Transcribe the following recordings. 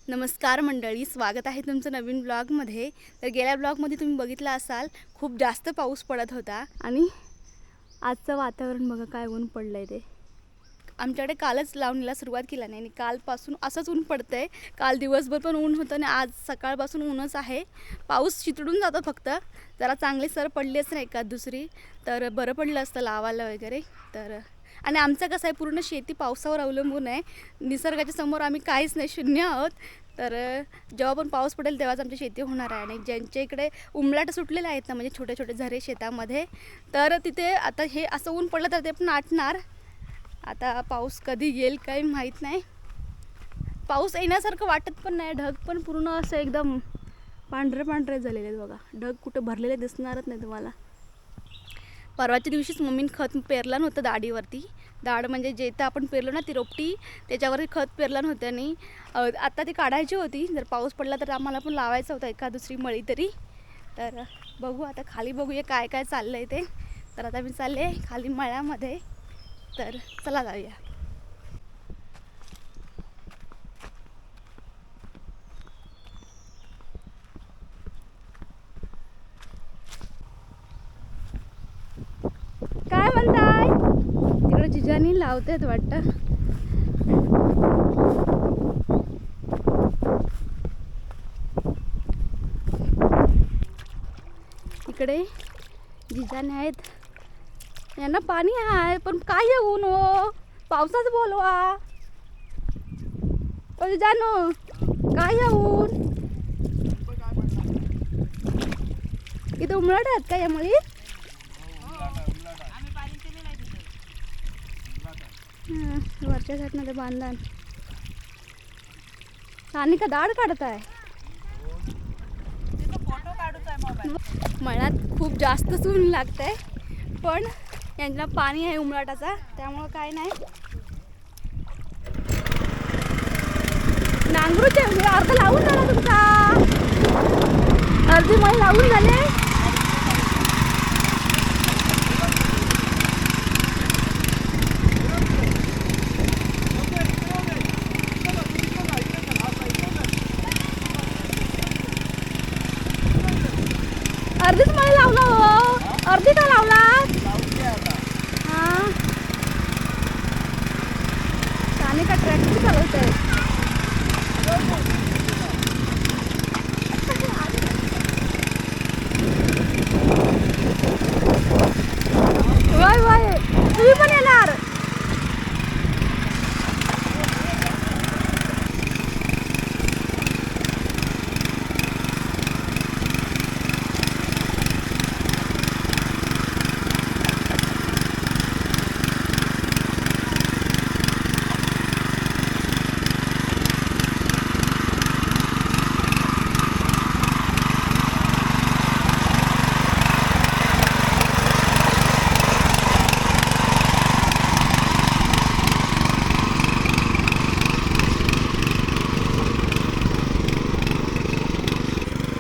नमस्कार मंडळी, स्वागत आहे तुमचं नवीन ब्लॉगमध्ये। तर गेल्या ब्लॉगमध्ये तुम्ही बघितलं असाल खूप जास्त पाऊस पडत होता आणि आजचं वातावरण बघा काय ऊन पडलंय ते। आमच्याकडे कालच लावणीला सुरुवात केली नाही आणि कालपासून असंच ऊन पडतंय। काल दिवसभर पण ऊन होतं आणि आज सकाळपासून ऊनच आहे। पाऊस चितडून जातो, फक्त जरा चांगली सर पडली असते एखाद दुसरी तर बरं पडलं असतं लावायला वगैरे। तर आणि आमचं कसं आहे, पूर्ण शेती पावसावर अवलंबून आहे। निसर्गाच्या समोर आम्ही काहीच नाही, शून्य आहोत। तर जेव्हा पण पाऊस पडेल तेव्हाच आमची शेती होणार आहे। आणि ज्यांच्या इकडे उमलाट सुटलेले आहेत ना, म्हणजे छोटे छोटे झरे शेतामध्ये, तर तिथे आता हे असं ऊन पडलं तर ते पण आटणार। आता पाऊस कधी येईल काही माहीत नाही। पाऊस येण्यासारखं वाटत पण नाही, ढग पण पूर्ण असं एकदम पांढरे पांढरे झालेले आहेत बघा। ढग कुठे भरलेले दिसणारच नाही तुम्हाला। परवाच्या दिवशीच मम्मीने खत पेरलं नव्हतं दाढीवरती। दाढ म्हणजे जे तर आपण पेरलो ना ती रोपटी, त्याच्यावरती खत पेरलं नव्हतं आणि आता ती काढायची होती। जर पाऊस पडला तर आम्हाला पण लावायचं होतं एका दुसरी मळी तरी। तर बघू आता खाली बघूया काय काय चाललं आहे ते। तर आता मी चालले खाली मळ्यामध्ये, तर चला जाऊया। काय म्हणताय? तिकडे जिजानी लावतात वाटतं। इकडे जिजाने आहेत, यांना पाणी आहे पण काय येऊन हो, पावसाच बोलवा ओ जिजानो, काय येऊन इथं उमळट आहेत का यामुळे? वरच्या साईडमध्ये बांधा आणि का दाढ काढत आहे। मळ्यात खूप जास्त ऊन लागतंय, पण यांना पाणी आहे उमराटाचा, त्यामुळं काय नाही। नांगरूचे अर्ध लावून झाला तुमचा, अर्धी मळ लावून झाले। अर्धीच मळी लावला हो, अर्धी का लावला? हां, आणि का ट्रॅक्टर चालवत आहे? वय वय, तुम्ही पण येणार?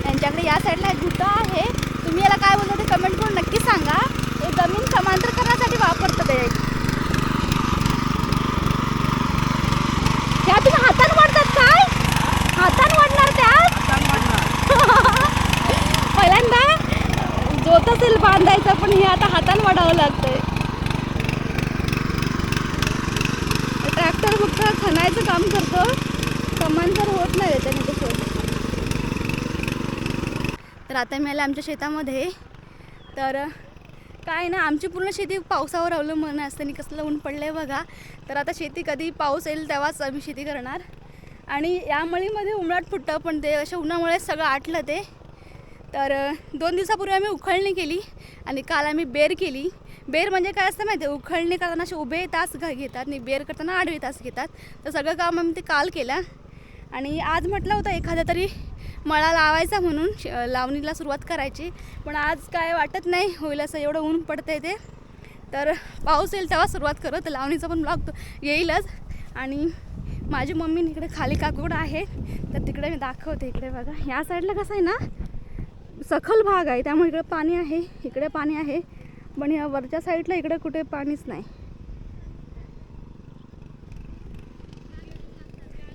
त्यांच्याकडे या साईडला एक गुट्टा आहे, तुम्ही याला काय बोलता ते कमेंट करून नक्की सांगा। हे जमीन समांतर करण्यासाठी वापरतात ते। त्या तुम्ही हाताने वाढतात काय? हाताने वाढणार त्यात? पहिल्यांदा जोत असेल बांधायचं, पण हे आता हाताने वाढावं लागतंय। ट्रॅक्टर फक्त खणायचं काम करतो, समांतर होत नाही त्याच्याने तसं। तर आता मी आले आमच्या शेतामध्ये। तर काय ना, आमची पूर्ण शेती पावसावर अवलंबून असते आणि कसलं ऊन पडलं आहे बघा। तर आता शेती कधी पाऊस येईल तेव्हाच आम्ही शेती करणार। आणि या मळीमध्ये उमराट फुटतं, पण ते अशा उन्हामुळे सगळं आटलं ते। तर 2 दिवसापूर्वी आम्ही उखळणी केली आणि काल आम्ही बेर केली। बेर म्हणजे काय असतं माहिती आहे, उखळणी करताना असे उभे तास घेतात आणि बेर करताना आडवे तास घेतात। तर सगळं काम आम्ही ते काल केलं आणि आज म्हटलं होतं एखादा तरी मळा लावायचा म्हणून लावणीला सुरुवात करायची, पण आज काय वाटत नाही होईल असं, एवढं ऊन पडतंय ते। तर पाऊस येईल तेव्हा सुरुवात करू, तर लावणीचा पण ब्लॉग येईलच। आणि माझी मम्मी इकडे खाली काकूड आहे, तर तिकडे मी दाखवते। इकडे बघा, या साईडला कसं आहे ना, सखल भाग आहे, त्यामुळे इकडे पाणी आहे, इकडे पाणी आहे, पण या वरच्या साईडला इकडे कुठे पाणीच नाही।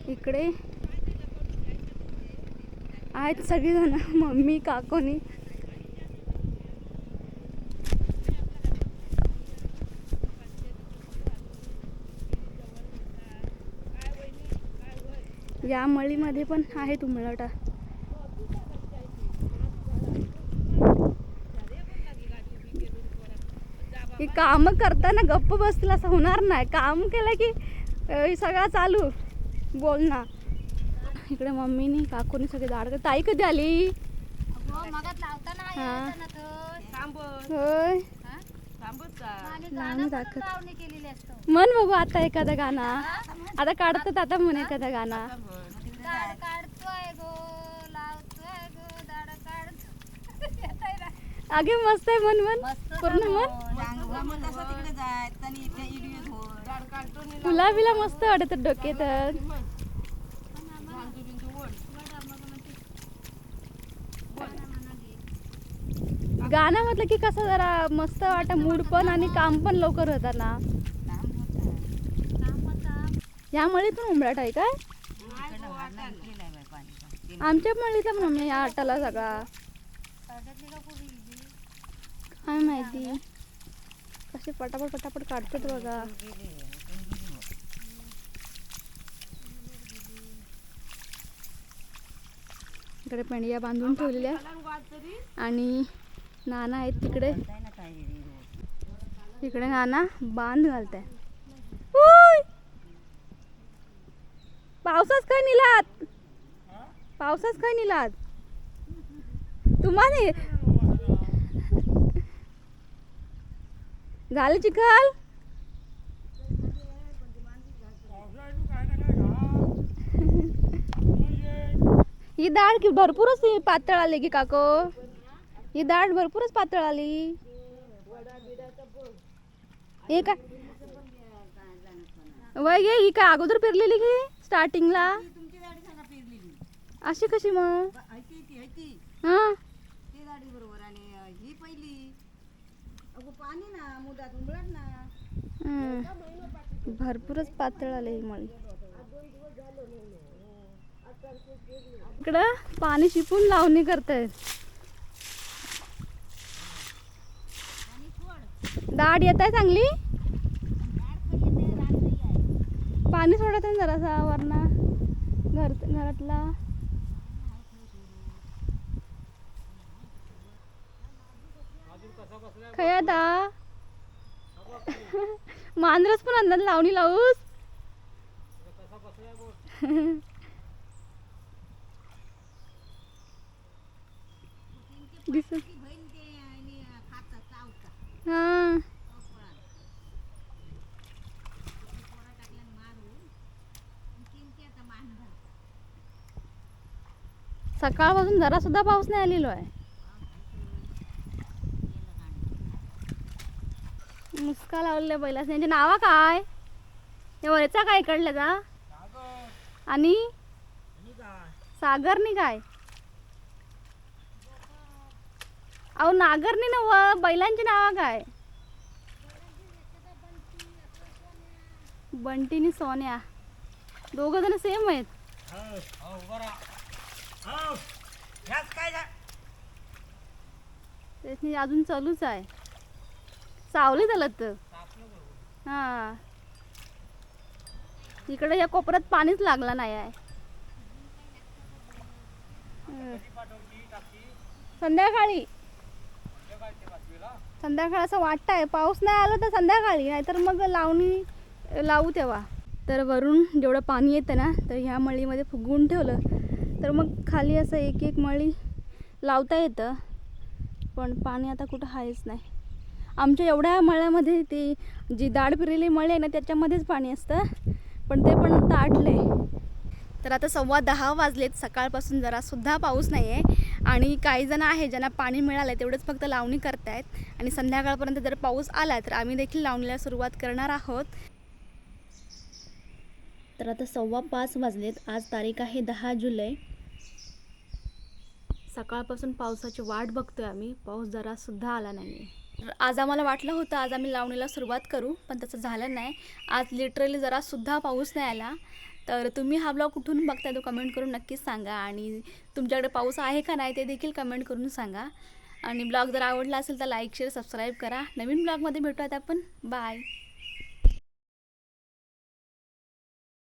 इकडे आहेत सगळेजण, मम्मी काकोनी. या मळीमध्ये पण आहेत उमळटा. हे काम करताना गप्प बसतील असं होणार नाही. काम केलं की सगळं चालू बोलणं. इकडे मम्मीनी काकूनी सगळे झाड. ताई कधी आली? होय मन बघू आता एखादा गाणं. आता काढतात आता म्हण एखादा गाणं. आगे मस्त आहे मन मन पूर्ण मन. फुला बिला मस्त वाटत डोक्यात. गाणं म्हटलं की कसं जरा मस्त वाटत मूड पण आणि काम पण लवकर होतात ना. या मळीतून उंबराट आहे काय? आमच्या मळीचा पण या आटाला सगळा काय माहिती कसे पटापट पटापट काढतात बघा. इकडे पेंडिया बांधून ठेवलेल्या आणि नाना आहेत तिकडे. तिकडे नाना बांध घालताय. पावसाच काय निलात? पावसाच काय निलात तुम्हाला? झालं चिखल? ही डाळ की भरपूरच पातळ आली की काको? ही डाळ भरपूरच पातळ आली. हे काय वय गे ही काय अगोदर पेरलेली की स्टार्टिंगला? अशी कशी मग? हा भरपूरच पातळ आले ही मळी. इकडं पाणी शिपून लावणी करतायत. दाढ येत आहे चांगली. पाणी सोडत आहे जरासा वरना घरातला. खयाता मांजरच पण अंदाज लावणी लावूस. हा सकाळपासून जरा सुद्धा पाऊस नाही आलेलो आहे. मुस्का लावलेल्या बैलास. त्यांचे नावा काय? या वरचा काय इकडल्याचा? आणि सागरनी काय? अहो नागरनी नव बैलांची नावा काय? बंटीनी सोन्या. दोघ जण सेम आहेत. त्याची अजून चालूच आहे. सावली झालं तर हा. इकडे या कोपऱ्यात पाणीच लागला नाही आहे. संध्याकाळी संध्याकाळ असं वाटतंय. पाऊस नाही आला तर संध्याकाळी, नाहीतर मग लावणी लावू तेव्हा. तर वरून जेवढं पाणी येतं ना तर ह्या मळीमध्ये फुगवून ठेवलं तर मग खाली असं एक एक मळी लावता येतं. पण पाणी आता कुठं आहेच नाही. आमच्या एवढ्या मळ्यामध्ये ती जी दाढ फिरलेली मळी आहे ना त्याच्यामध्येच पाणी असतं, पण ते पण आता आटले. तर आता 10:15 वाजलेत. सकाळपासून जरासुद्धा पाऊस नाही आहे आणि काही जण आहे ज्यांना पाणी मिळालं तेवढंच फक्त लावणी करतायत. आणि संध्याकाळपर्यंत जर पाऊस आला तर आम्ही देखील लावणीला सुरुवात करणार आहोत. तर आता 5:15 वाजलेत. आज तारीख आहे 10 जुलै. सकाळपासून पावसाची वाट बघतोय आम्ही. पाऊस जरासुद्धा आला नाही आहे. आज आम्हाला वाटलं होतं आज आम्ही लावणीला सुरुवात करू, पण तसं झालं नाही. आज लिटरली जरासुद्धा पाऊस नाही आला. तर तुम्ही हा ब्लॉग कुठून बघताय तो कमेंट करून नक्कीच सांगा आणि तुमच्याकडे पाऊस आहे का नाही ते देखील कमेंट करून सांगा. आणि ब्लॉग जर आवडला असेल तर लाईक शेअर सबस्क्राईब करा. नवीन ब्लॉगमध्ये भेटूयात आपण. बाय.